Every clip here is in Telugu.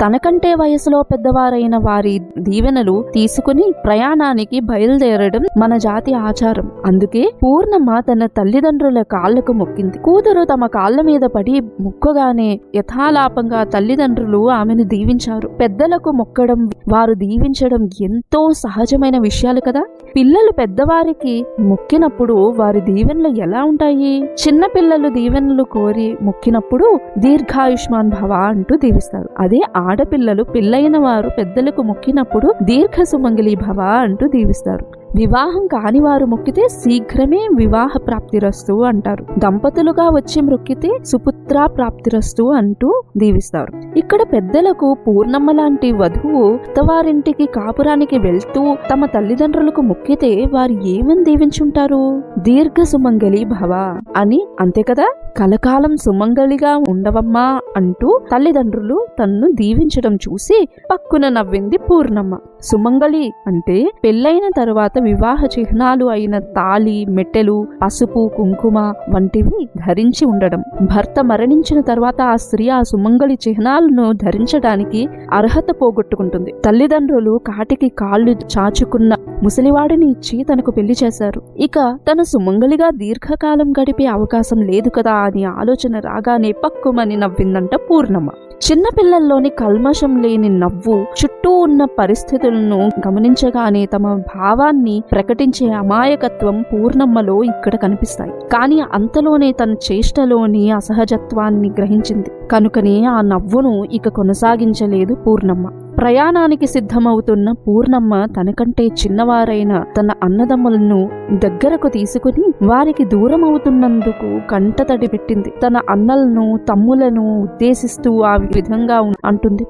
తనకంటే వయసులో పెద్దవారైన వారి దీవెనలు తీసుకుని ప్రయాణానికి బయలుదేరడం మన జాతి ఆచారం. అందుకే పూర్ణమ్మ తన తల్లిదండ్రుల కాళ్లకు మొక్కింది. కూతురు తమ కాళ్ల మీద పడి మొక్కగానే యథాలాపంగా తల్లిదండ్రులు ఆమెను దీవించారు. పెద్దలకు మొక్కడం, వారు దీవించడం ఎంతో సహజమైన విషయాలు కదా. పిల్లలు పెద్దవారికి మొక్కినప్పుడు వారి దీవెనలు ఎలా ఉంటాయి? చిన్న పిల్లలు దీవెనలు కోరి మొక్కినప్పుడు దీర్ఘాయుష్మాన్ భవ అంటూ దీవిస్తారు. అదే ఆడపిల్లలు పెళ్ళైన వారు పెద్దలకు మొక్కినప్పుడు దీర్ఘ సుమంగళి భవ అంటూ దీవిస్తారు. వివాహం కాని వారు మొక్కితే శీఘ్రమే వివాహ ప్రాప్తిరస్తు అంటారు. దంపతులుగా వచ్చి మొక్కితే సుపుత్ర ప్రాప్తిరస్తు అంటూ దీవిస్తారు. ఇక్కడ పెద్దలకు పూర్ణమ్మ లాంటి వధువు అత్తవారింటికి కాపురానికి వెళ్తూ తమ తల్లిదండ్రులకు మొక్కితే వారు ఏమని దీవించుంటారు? దీర్ఘ సుమంగళి భవ అని, అంతే కదా. కలకాలం సుమంగళిగా ఉండవమ్మా అంటూ తల్లిదండ్రులు తన్ను దీవించడం చూసి పక్కున నవ్వింది పూర్ణమ్మ. సుమంగళి అంటే పెళ్ళైన తరువాత వివాహ చిహ్నాలు అయిన తాళి, మెట్టెలు, పసుపు, కుంకుమ వంటివి ధరించి ఉండడం. భర్త మరణించిన తర్వాత ఆ స్త్రీ ఆ సుమంగళి చిహ్నాలను ధరించడానికి అర్హత పోగొట్టుకుంటుంది. తల్లిదండ్రులు కాటికి కాళ్ళు చాచుకున్న ముసలివాడిని ఇచ్చి తనకు పెళ్లి చేశారు. ఇక తన సుమంగళిగా దీర్ఘకాలం గడిపే అవకాశం లేదు కదా అని ఆలోచన రాగానే పక్కుమని నవ్విందంట పూర్ణమ్మ. చిన్నపిల్లల్లోని కల్మషం లేని నవ్వు, చుట్టూ ఉన్న పరిస్థితులను గమనించగానే తమ భావాన్ని ప్రకటించే అమాయకత్వం పూర్ణమ్మలో ఇక్కడ కనిపిస్తాయి. కానీ అంతలోనే తన చేష్టలోని అసహజత్వాన్ని గ్రహించింది. కనుకనే ఆ నవ్వును ఇక కొనసాగించలేదు పూర్ణమ్మ. ప్రయాణానికి సిద్ధమవుతున్న పూర్ణమ్మ తనకంటే చిన్నవారైన తన అన్నదమ్ములను దగ్గరకు తీసుకుని వారికి దూరం అవుతున్నందుకు కంటతడి పెట్టింది. తన అన్నలను, తమ్ములను ఉద్దేశిస్తూ ఆ విధంగా అంటుంది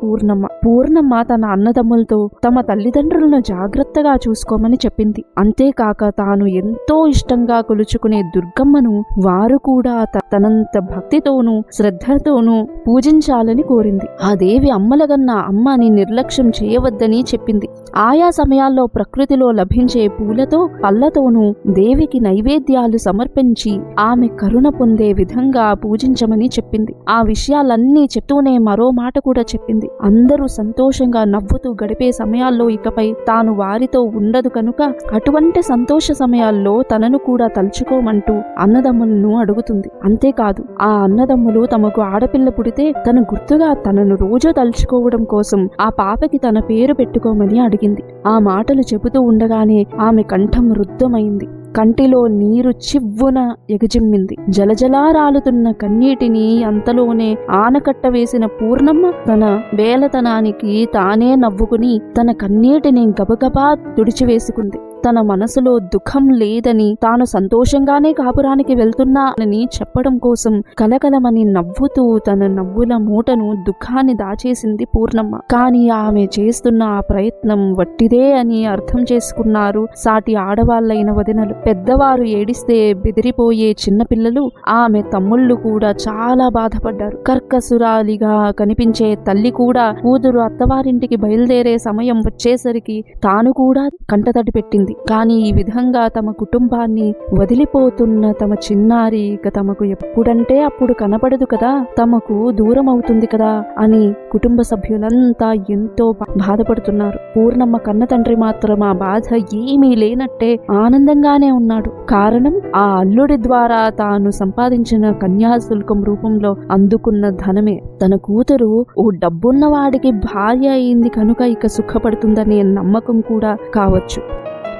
పూర్ణమ్మ తన అన్నదమ్ములతో తమ తల్లిదండ్రులను జాగ్రత్తగా చూసుకోమని చెప్పింది. అంతేకాక తాను ఎంతో ఇష్టంగా కొలుచుకునే దుర్గమ్మను వారు కూడా తనంత భక్తితోనూ శ్రద్ధతోనూ పూజించాలని కోరింది. ఆ దేవి అమ్మలగన్న అమ్మని నిర్లక్ష్యం చేయవద్దని చెప్పింది. ఆయా సమయాల్లో ప్రకృతిలో లభించే పూలతో, పళ్ళతోనూ దేవికి నైవేద్యాలు సమర్పించి ఆమె కరుణ పొందే విధంగా పూజించమని చెప్పింది. ఆ విషయాలన్నీ చెప్తూనే మరో మాట కూడా చెప్పింది. అందరూ సంతోషంగా నవ్వుతూ గడిపే సమయాల్లో ఇకపై తాను వారితో ఉండదు కనుక అటువంటి సంతోష సమయాల్లో తనను కూడా తలుచుకోమంటూ అన్నదమ్ములను అడుగుతుంది. అంతేకాదు ఆ అన్నదమ్ములు తమకు ఆడపిల్ల పుడితే తన గుర్తుగా తనను రోజు తలుచుకోవడం కోసం ఆ పాపకి తన పేరు పెట్టుకోమని అడిగింది. ఆ మాటలు చెబుతూ ఉండగానే ఆమె కంఠం రుద్ధమైంది. కంటిలో నీరు చివ్వున ఎగజిమ్మింది. జలజలా రాలుతున్న కన్నీటిని అంతలోనే ఆనకట్ట వేసిన పూర్ణమ్మ తన వేలతనానికి తానే నవ్వుకుని తన కన్నీటిని గబగబా తుడిచివేసుకుంది. తన మనసులో దుఃఖం లేదని, తాను సంతోషంగానే కాపురానికి వెళ్తున్నానని చెప్పడం కోసం కలకలమని నవ్వుతూ తన నవ్వుల మూటను దుఃఖాన్ని దాచేసింది పూర్ణమ్మ. కాని ఆమె చేస్తున్న ఆ ప్రయత్నం వట్టిదే అని అర్థం చేసుకున్నారు సాటి ఆడవాళ్లైన వదినలు. పెద్దవారు ఏడిస్తే బెదిరిపోయే చిన్నపిల్లలు, ఆమె తమ్ముళ్ళు కూడా చాలా బాధపడ్డారు. కర్కసురాలిగా కనిపించే తల్లి కూడా కూతురు అత్తవారింటికి బయలుదేరే సమయం వచ్చేసరికి తాను కూడా కంటతడి పెట్టింది. కానీ ఈ విధంగా తమ కుటుంబాన్ని వదిలిపోతున్న తమ చిన్నారి ఇక తమకు ఎప్పుడంటే అప్పుడు కనపడదు కదా, తమకు దూరం అవుతుంది కదా అని కుటుంబ సభ్యులంతా ఎంతో బాధపడుతున్నారు. పూర్ణమ్మ కన్న తండ్రి మాత్రం ఆ బాధ ఏమీ లేనట్టే ఆనందంగానే ఉన్నాడు. కారణం ఆ అల్లుడి ద్వారా తాను సంపాదించిన కన్యాశుల్కం రూపంలో అందుకున్న ధనమే. తన కూతురు ఓ డబ్బున్నవాడికి భార్య అయింది కనుక ఇక సుఖపడుతుందనే నమ్మకం కూడా కావచ్చు.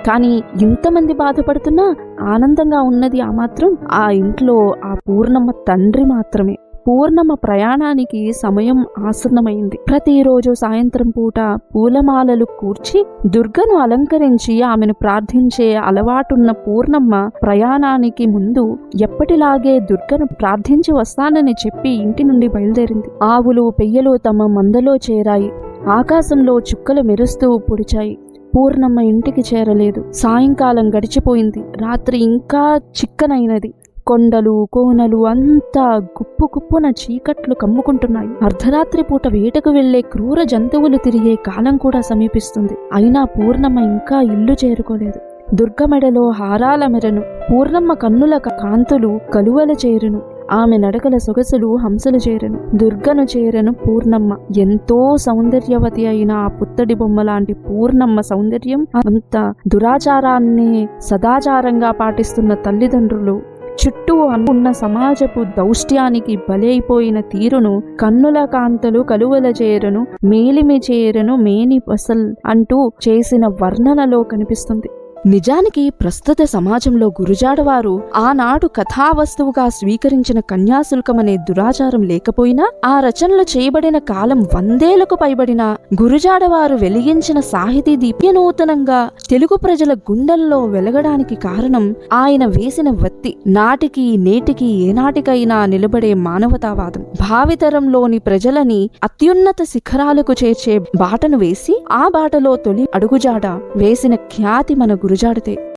కానీ ఇంతమంది బాధపడుతున్నా ఆనందంగా ఉన్నది ఆ మాత్రం ఆ ఇంట్లో ఆ పూర్ణమ్మ తండ్రి మాత్రమే. పూర్ణమ్మ ప్రయాణానికి సమయం ఆసన్నమైంది. ప్రతిరోజు సాయంత్రం పూట పూలమాలలు కూర్చి దుర్గను అలంకరించి ఆమెను ప్రార్థించే అలవాటున్న పూర్ణమ్మ ప్రయాణానికి ముందు ఎప్పటిలాగే దుర్గను ప్రార్థించి వస్తానని చెప్పి ఇంటి నుండి బయలుదేరింది. ఆవులు, పెయ్యలు తమ మందలో చేరాయి. ఆకాశంలో చుక్కలు మెరుస్తూ పొడిచాయి. పూర్ణమ్మ ఇంటికి చేరలేదు. సాయంకాలం గడిచిపోయింది. రాత్రి ఇంకా చిక్కనైనది. కొండలు, కోనలు అంతా గుప్పు గుప్పున చీకట్లు కమ్ముకుంటున్నాయి. అర్ధరాత్రి పూట వేటకు వెళ్లే క్రూర జంతువులు తిరిగే కాలం కూడా సమీపిస్తుంది. అయినా పూర్ణమ్మ ఇంకా ఇల్లు చేరుకోలేదు. దుర్గ మెడలో హారాల మెరను, పూర్ణమ్మ కన్నుల కాంతులు కలువల చేరును. ఆమె నడకల సొగసులు హంసలు చేరెను, దుర్గను చేరెను పూర్ణమ్మ. ఎంతో సౌందర్యవతి అయిన ఆ పుత్తడి బొమ్మ లాంటి పూర్ణమ్మ సౌందర్యం, అంత దురాచారాన్ని సదాచారంగా పాటిస్తున్న తల్లిదండ్రులు, చుట్టూ అనుకున్న సమాజపు దౌష్ట్యానికి బలైపోయిన తీరును కన్నుల కాంతలు కలువల చేరను, మేలిమి చేరను మేని పసల్ అంటూ చేసిన వర్ణనలో కనిపిస్తుంది. నిజానికి ప్రస్తుత సమాజంలో గురుజాడవారు ఆనాడు కథావస్తువుగా స్వీకరించిన కన్యాశుల్కమనే దురాచారం లేకపోయినా, ఆ రచనలు చేయబడిన కాలం 100 ఏళ్లకు పైబడిన గురుజాడవారు వెలిగించిన సాహితీ దీప్యనూతనంగా తెలుగు ప్రజల గుండెల్లో వెలగడానికి కారణం ఆయన వేసిన వత్తి నాటికి నేటికి ఏనాటికైనా నిలబడే మానవతావాదం. భావితరంలోని ప్రజలని అత్యున్నత శిఖరాలకు చేర్చే బాటను వేసి, ఆ బాటలో తొలి అడుగుజాడ వేసిన ఖ్యాతి మన గురుజాడతే.